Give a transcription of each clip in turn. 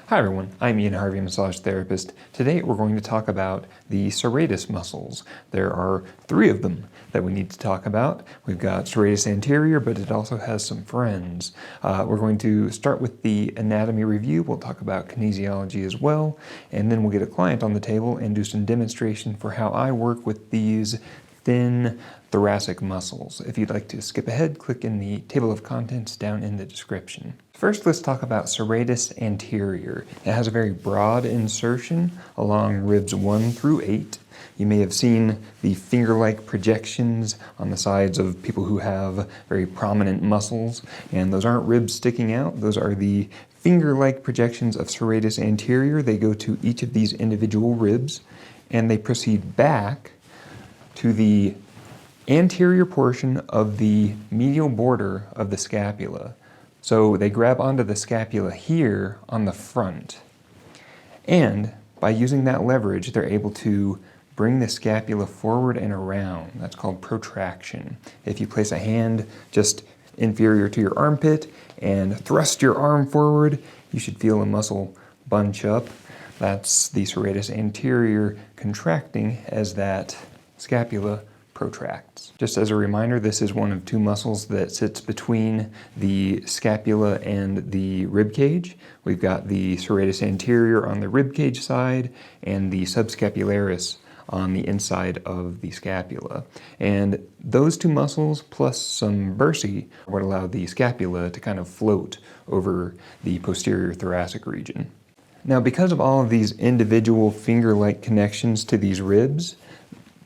Hi everyone, I'm Ian Harvey, massage therapist. Today we're going to talk about the serratus muscles. There are 3 of them that we need to talk about. We've got serratus anterior, but it also has some friends. We're going to start with the anatomy review. We'll talk about kinesiology as well, and then we'll get a client on the table and do some demonstration for how I work with these thin thoracic muscles. If you'd like to skip ahead, click in the table of contents down in the description. First, let's talk about serratus anterior. It has a very broad insertion along ribs 1 through 8. You may have seen the finger-like projections on the sides of people who have very prominent muscles, and those aren't ribs sticking out. Those are the finger-like projections of serratus anterior. They go to each of these individual ribs, and they proceed back to the anterior portion of the medial border of the scapula. So they grab onto the scapula here on the front. And by using that leverage, they're able to bring the scapula forward and around. That's called protraction. If you place a hand just inferior to your armpit and thrust your arm forward, you should feel a muscle bunch up. That's the serratus anterior contracting as that scapula protracts. Just as a reminder, this is one of 2 muscles that sits between the scapula and the rib cage. We've got the serratus anterior on the rib cage side and the subscapularis on the inside of the scapula. And those 2 muscles plus some bursae are what allow the scapula to kind of float over the posterior thoracic region. Now, because of all of these individual finger-like connections to these ribs,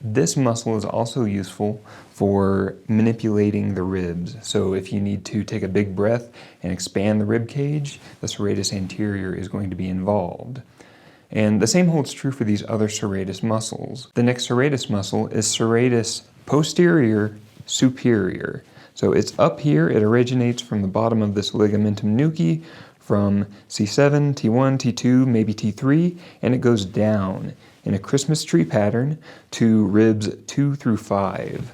this muscle is also useful for manipulating the ribs. So if you need to take a big breath and expand the rib cage, the serratus anterior is going to be involved. And the same holds true for these other serratus muscles. The next serratus muscle is serratus posterior superior. So it's up here. It originates from the bottom of this ligamentum nuchae from C7, T1, T2, maybe T3, and it goes down in a Christmas tree pattern to ribs 2 through 5.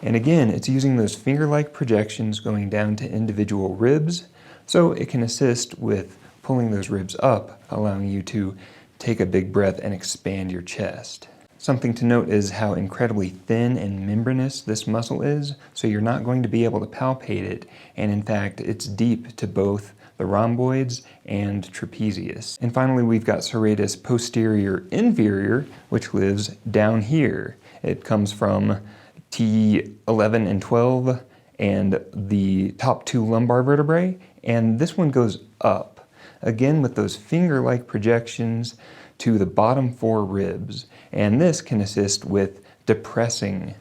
And again, it's using those finger-like projections going down to individual ribs, so it can assist with pulling those ribs up, allowing you to take a big breath and expand your chest. Something to note is how incredibly thin and membranous this muscle is, so you're not going to be able to palpate it, and in fact, it's deep to both the rhomboids and trapezius. And finally, we've got serratus posterior inferior, which lives down here. It comes from T11 and 12 and the top 2 lumbar vertebrae, and this one goes up, again with those finger-like projections to the bottom 4 ribs. And this can assist with depressing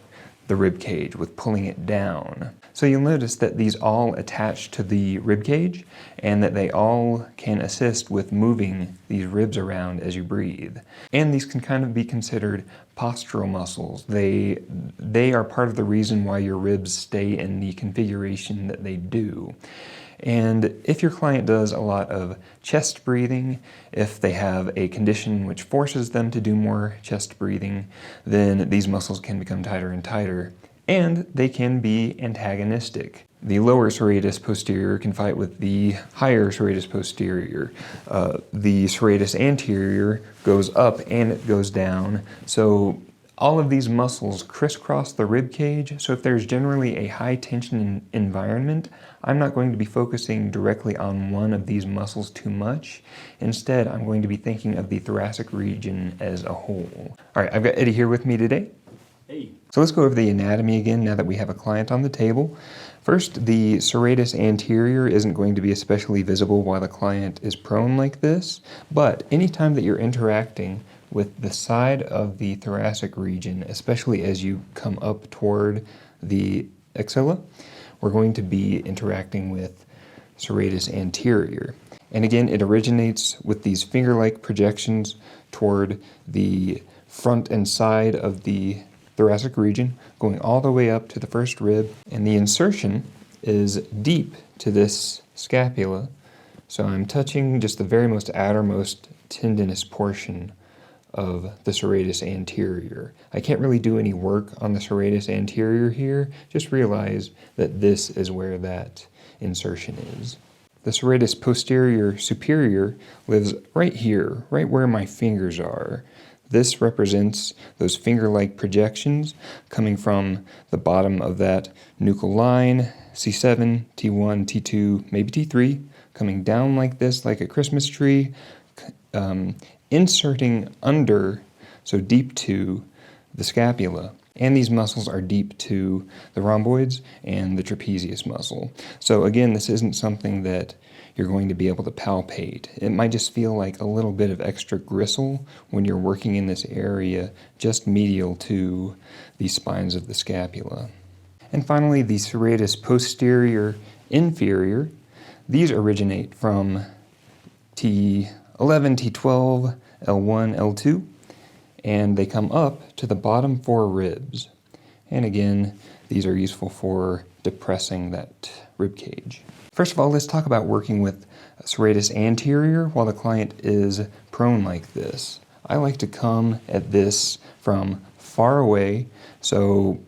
the rib cage, with pulling it down. So you'll notice that these all attach to the rib cage and that they all can assist with moving these ribs around as you breathe. And these can kind of be considered postural muscles. They are part of the reason why your ribs stay in the configuration that they do. And if your client does a lot of chest breathing, if they have a condition which forces them to do more chest breathing, then these muscles can become tighter and tighter, and they can be antagonistic. The lower serratus posterior can fight with the higher serratus posterior. The serratus anterior goes up and it goes down, so all of these muscles crisscross the rib cage, so if there's generally a high tension environment, I'm not going to be focusing directly on one of these muscles too much. Instead, I'm going to be thinking of the thoracic region as a whole. All right, I've got Eddie here with me today. Hey. So let's go over the anatomy again now that we have a client on the table. First, the serratus anterior isn't going to be especially visible while the client is prone like this, but anytime that you're interacting with the side of the thoracic region, especially as you come up toward the axilla, we're going to be interacting with serratus anterior. And again, it originates with these finger-like projections toward the front and side of the thoracic region, going all the way up to the first rib, and the insertion is deep to this scapula. So I'm touching just the very most outermost tendinous portion of the serratus anterior. I can't really do any work on the serratus anterior here, just realize that this is where that insertion is. The serratus posterior superior lives right here, right where my fingers are. This represents those finger-like projections coming from the bottom of that nuchal line, C7, T1, T2, maybe T3, coming down like this, like a Christmas tree, inserting under, so deep to the scapula. And these muscles are deep to the rhomboids and the trapezius muscle. So again, this isn't something that you're going to be able to palpate. It might just feel like a little bit of extra gristle when you're working in this area just medial to the spines of the scapula. And finally, the serratus posterior inferior. These originate from T11, T12, L1, L2, and they come up to the bottom 4 ribs. And again, these are useful for depressing that rib cage. First of all, let's talk about working with serratus anterior while the client is prone like this. I like to come at this from far away, so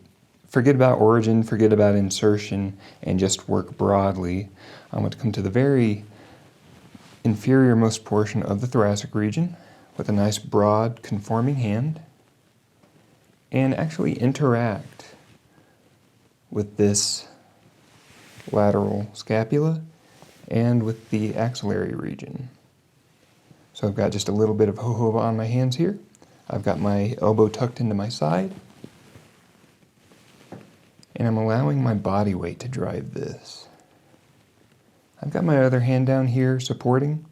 forget about origin, forget about insertion, and just work broadly. I'm going to come to the very inferior-most portion of the thoracic region with a nice broad conforming hand and actually interact with this lateral scapula and with the axillary region. So I've got just a little bit of jojoba on my hands here. I've got my elbow tucked into my side, and I'm allowing my body weight to drive this. I've got my other hand down here supporting,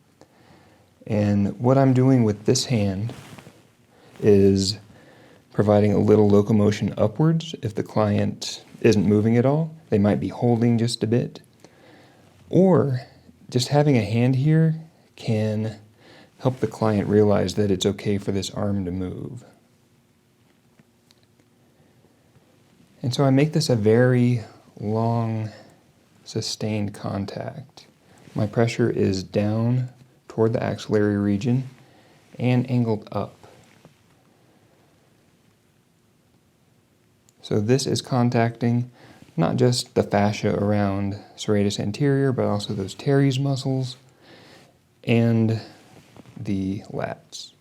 and what I'm doing with this hand is providing a little locomotion upwards. If the client isn't moving at all, they might be holding just a bit. Or just having a hand here can help the client realize that it's okay for this arm to move. And so I make this a very long, sustained contact. My pressure is down toward the axillary region and angled up. So this is contacting not just the fascia around serratus anterior, but also those teres muscles and the lats.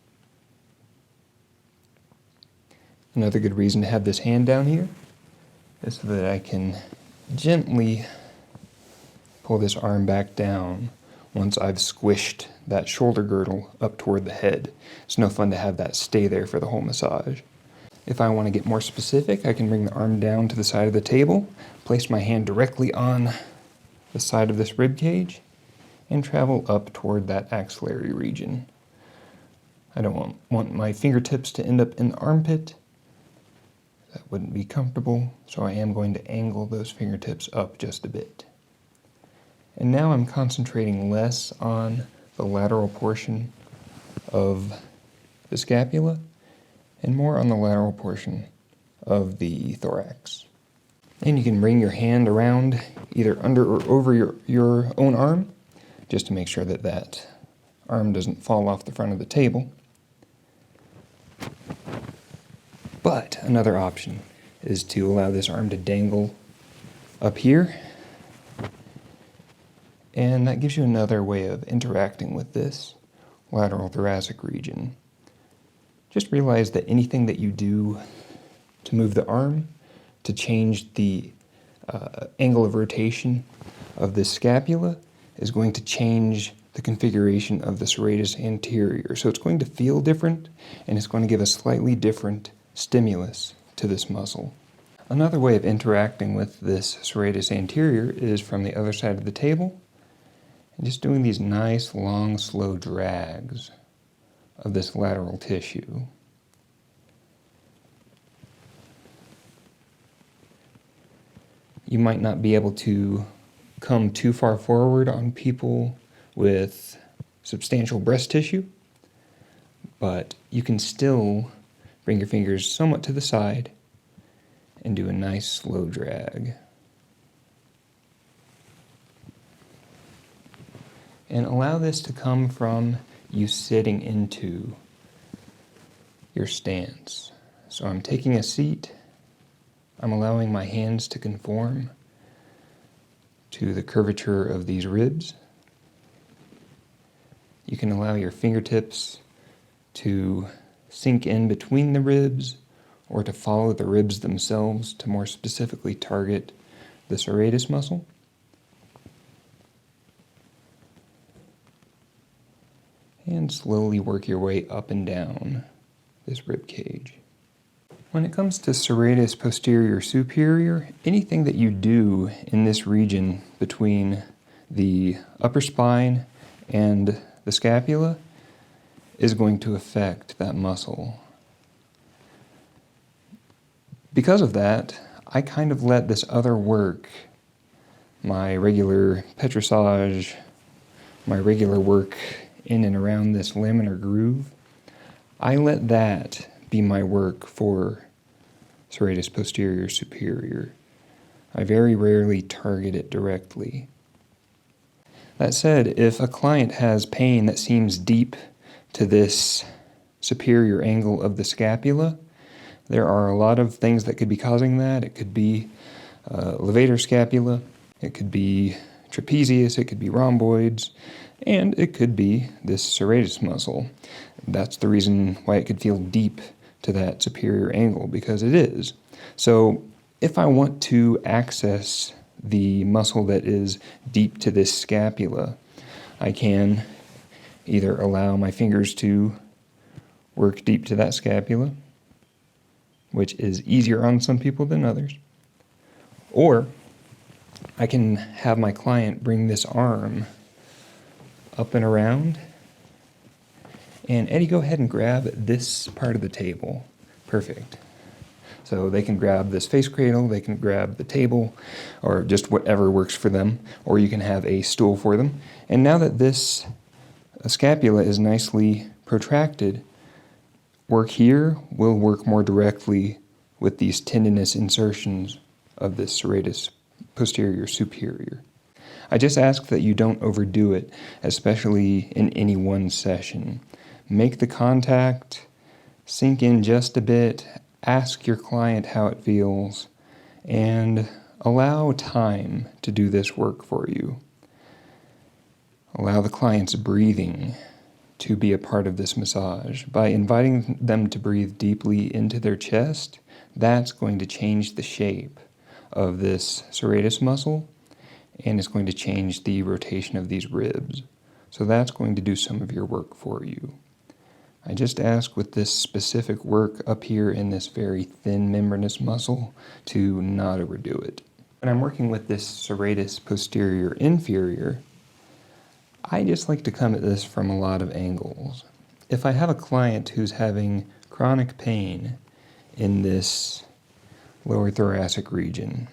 Another good reason to have this hand down here is so that I can gently pull this arm back down once I've squished that shoulder girdle up toward the head. It's no fun to have that stay there for the whole massage. If I want to get more specific, I can bring the arm down to the side of the table, place my hand directly on the side of this rib cage, and travel up toward that axillary region. I don't want my fingertips to end up in the armpit. That wouldn't be comfortable, so I am going to angle those fingertips up just a bit. And now I'm concentrating less on the lateral portion of the scapula and more on the lateral portion of the thorax. And you can bring your hand around either under or over your own arm, just to make sure that that arm doesn't fall off the front of the table. But another option is to allow this arm to dangle up here, and that gives you another way of interacting with this lateral thoracic region. Just realize that anything that you do to move the arm, to change the angle of rotation of this scapula, is going to change the configuration of the serratus anterior. So it's going to feel different, and it's going to give a slightly different stimulus to this muscle. Another way of interacting with this serratus anterior is from the other side of the table, and just doing these nice, long, slow drags of this lateral tissue. You might not be able to come too far forward on people with substantial breast tissue, but you can still bring your fingers somewhat to the side and do a nice slow drag. And allow this to come from you sitting into your stance. So I'm taking a seat, I'm allowing my hands to conform to the curvature of these ribs, You can allow your fingertips to sink in between the ribs or to follow the ribs themselves to more specifically target the serratus muscle. And slowly work your way up and down this rib cage. When it comes to serratus posterior superior, anything that you do in this region between the upper spine and the scapula is going to affect that muscle. Because of that, I kind of let this other work, my regular petrissage, my regular work in and around this laminar groove, I let that be my work for serratus posterior superior. I very rarely target it directly. That said, if a client has pain that seems deep to this superior angle of the scapula, there are a lot of things that could be causing that. It could be levator scapula, it could be trapezius, it could be rhomboids, and it could be this serratus muscle. That's the reason why it could feel deep to that superior angle, because it is. So if I want to access the muscle that is deep to this scapula, I can either allow my fingers to work deep to that scapula, which is easier on some people than others, or I can have my client bring this arm up and around. And Eddie, go ahead and grab this part of the table. Perfect. So they can grab this face cradle, they can grab the table, or just whatever works for them, or you can have a stool for them. And now that this scapula is nicely protracted, work here will work more directly with these tendinous insertions of this serratus posterior superior. I just ask that you don't overdo it, especially in any one session. Make the contact, sink in just a bit, ask your client how it feels, and allow time to do this work for you. Allow the client's breathing to be a part of this massage. By inviting them to breathe deeply into their chest, that's going to change the shape of this serratus muscle, and it's going to change the rotation of these ribs. So that's going to do some of your work for you. I just ask with this specific work up here in this very thin membranous muscle to not overdo it. When I'm working with this serratus posterior inferior, I just like to come at this from a lot of angles. If I have a client who's having chronic pain in this lower thoracic region,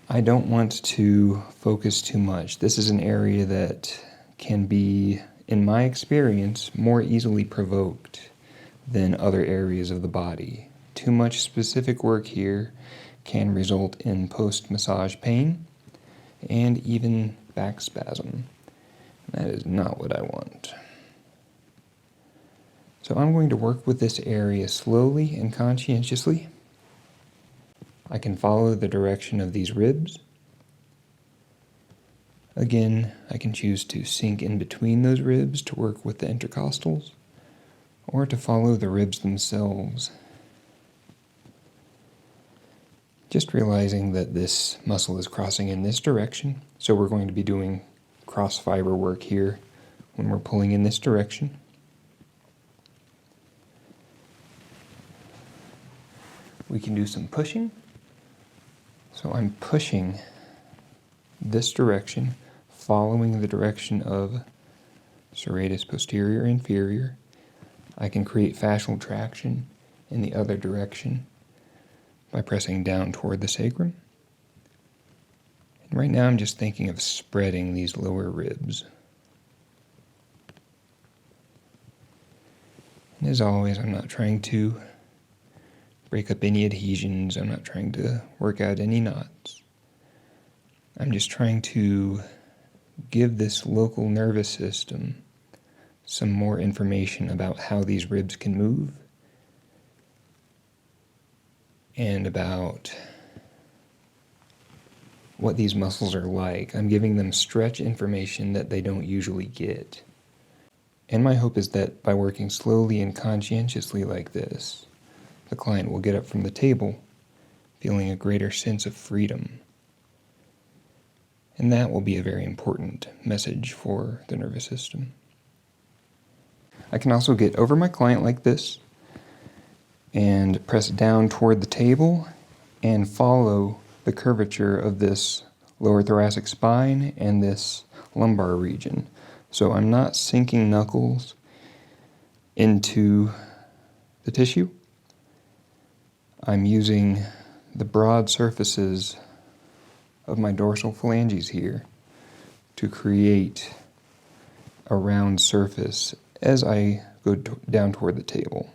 I don't want to focus too much. This is an area that can be, in my experience, more easily provoked than other areas of the body. Too much specific work here can result in post-massage pain and even back spasm. That is not what I want. So I'm going to work with this area slowly and conscientiously. I can follow the direction of these ribs. Again, I can choose to sink in between those ribs to work with the intercostals, or to follow the ribs themselves. Just realizing that this muscle is crossing in this direction, so we're going to be doing cross fiber work here when we're pulling in this direction. We can do some pushing. So I'm pushing this direction, following the direction of serratus posterior inferior. I can create fascial traction in the other direction by pressing down toward the sacrum. And right now I'm just thinking of spreading these lower ribs. And as always, I'm not trying to break up any adhesions. I'm not trying to work out any knots. I'm just trying to give this local nervous system some more information about how these ribs can move and about what these muscles are like. I'm giving them stretch information that they don't usually get. And my hope is that by working slowly and conscientiously like this, the client will get up from the table feeling a greater sense of freedom. And that will be a very important message for the nervous system. I can also get over my client like this and press down toward the table and follow the curvature of this lower thoracic spine and this lumbar region. So I'm not sinking knuckles into the tissue. I'm using the broad surfaces of my dorsal phalanges here to create a round surface as I go down toward the table.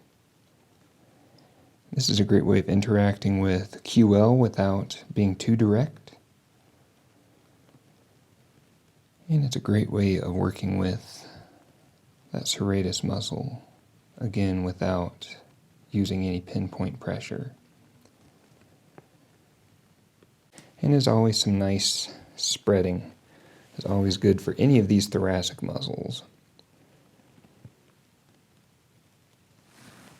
This is a great way of interacting with QL without being too direct. And it's a great way of working with that serratus muscle, again, without using any pinpoint pressure. And as always, some nice spreading is always good for any of these thoracic muscles.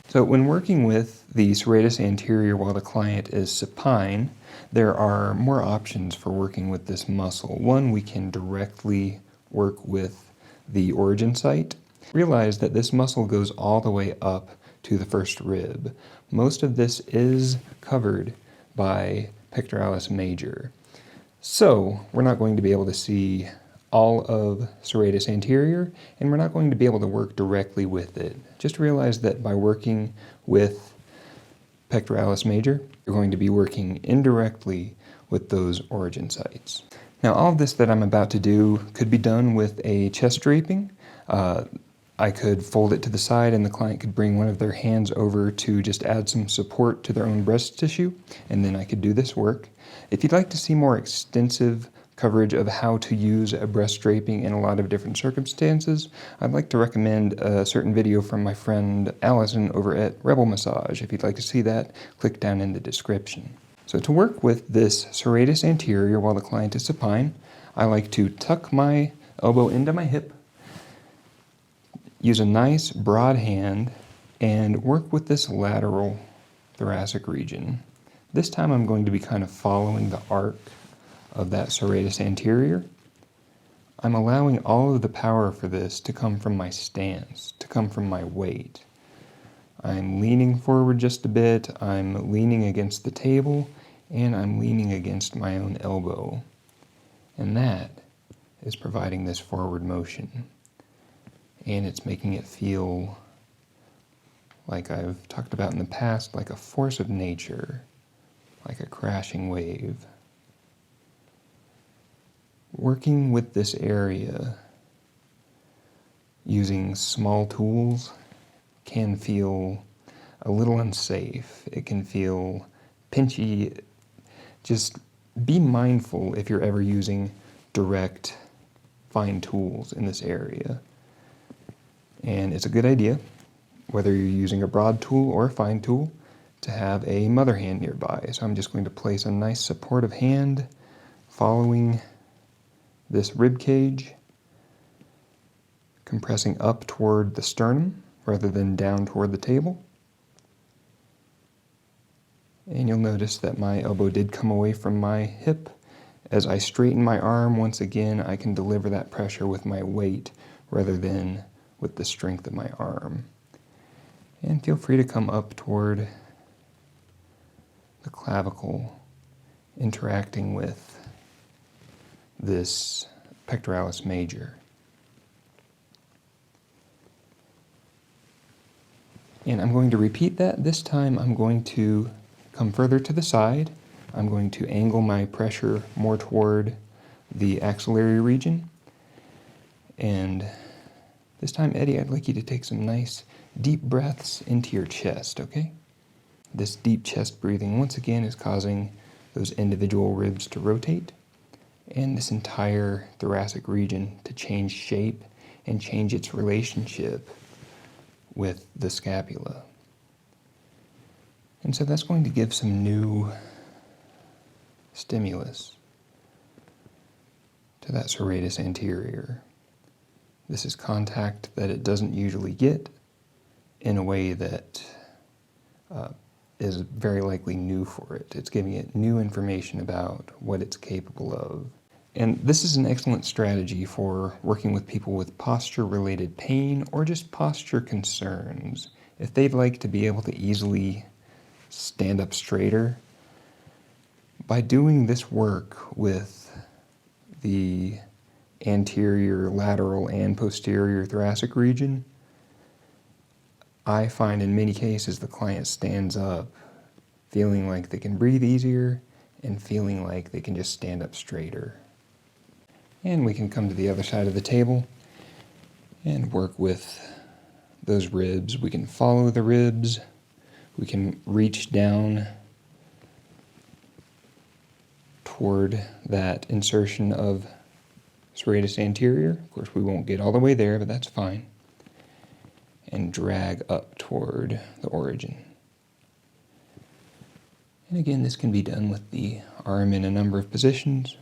So when working with the serratus anterior while the client is supine, there are more options for working with this muscle. One, we can directly work with the origin site. Realize that this muscle goes all the way up to the first rib. Most of this is covered by pectoralis major. So we're not going to be able to see all of serratus anterior, and we're not going to be able to work directly with it. Just realize that by working with pectoralis major, you're going to be working indirectly with those origin sites. Now, all of this that I'm about to do could be done with a chest draping. I could fold it to the side and the client could bring one of their hands over to just add some support to their own breast tissue, and then I could do this work. If you'd like to see more extensive coverage of how to use a breast draping in a lot of different circumstances, I'd like to recommend a certain video from my friend Allison over at Rebel Massage. If you'd like to see that, click down in the description. So to work with this serratus anterior while the client is supine, I like to tuck my elbow into my hip, use a nice broad hand, and work with this lateral thoracic region. This time I'm going to be kind of following the arc of that serratus anterior. I'm allowing all of the power for this to come from my stance, to come from my weight. I'm leaning forward just a bit, I'm leaning against the table, and I'm leaning against my own elbow. And that is providing this forward motion. And it's making it feel, like I've talked about in the past, like a force of nature, like a crashing wave. Working with this area using small tools can feel a little unsafe. It can feel pinchy. Just be mindful if you're ever using direct, fine tools in this area. And it's a good idea, whether you're using a broad tool or a fine tool, to have a mother hand nearby. So I'm just going to place a nice supportive hand following this rib cage, compressing up toward the sternum rather than down toward the table. And you'll notice that my elbow did come away from my hip. As I straighten my arm, once again, I can deliver that pressure with my weight rather than with the strength of my arm. And feel free to come up toward the clavicle, interacting with this pectoralis major. And I'm going to repeat that. This time I'm going to come further to the side. I'm going to angle my pressure more toward the axillary region. And this time, Eddie, I'd like you to take some nice deep breaths into your chest, okay? This deep chest breathing, once again, is causing those individual ribs to rotate and this entire thoracic region to change shape and change its relationship with the scapula. And so that's going to give some new stimulus to that serratus anterior. This is contact that it doesn't usually get in a way that is very likely new for it. It's giving it new information about what it's capable of. And this is an excellent strategy for working with people with posture-related pain or just posture concerns. If they'd like to be able to easily stand up straighter, by doing this work with the anterior, lateral, and posterior thoracic region, I find in many cases the client stands up feeling like they can breathe easier and feeling like they can just stand up straighter. And we can come to the other side of the table and work with those ribs. We can follow the ribs. We can reach down toward that insertion of serratus anterior. Of course, we won't get all the way there, but that's fine. And drag up toward the origin. And again, this can be done with the arm in a number of positions.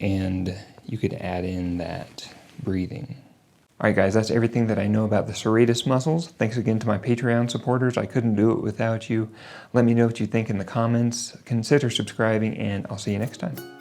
And you could add in that breathing. All right, guys, that's everything that I know about the serratus muscles. Thanks again to my Patreon supporters. I couldn't do it without you. Let me know what you think in the comments. Consider subscribing, and I'll see you next time.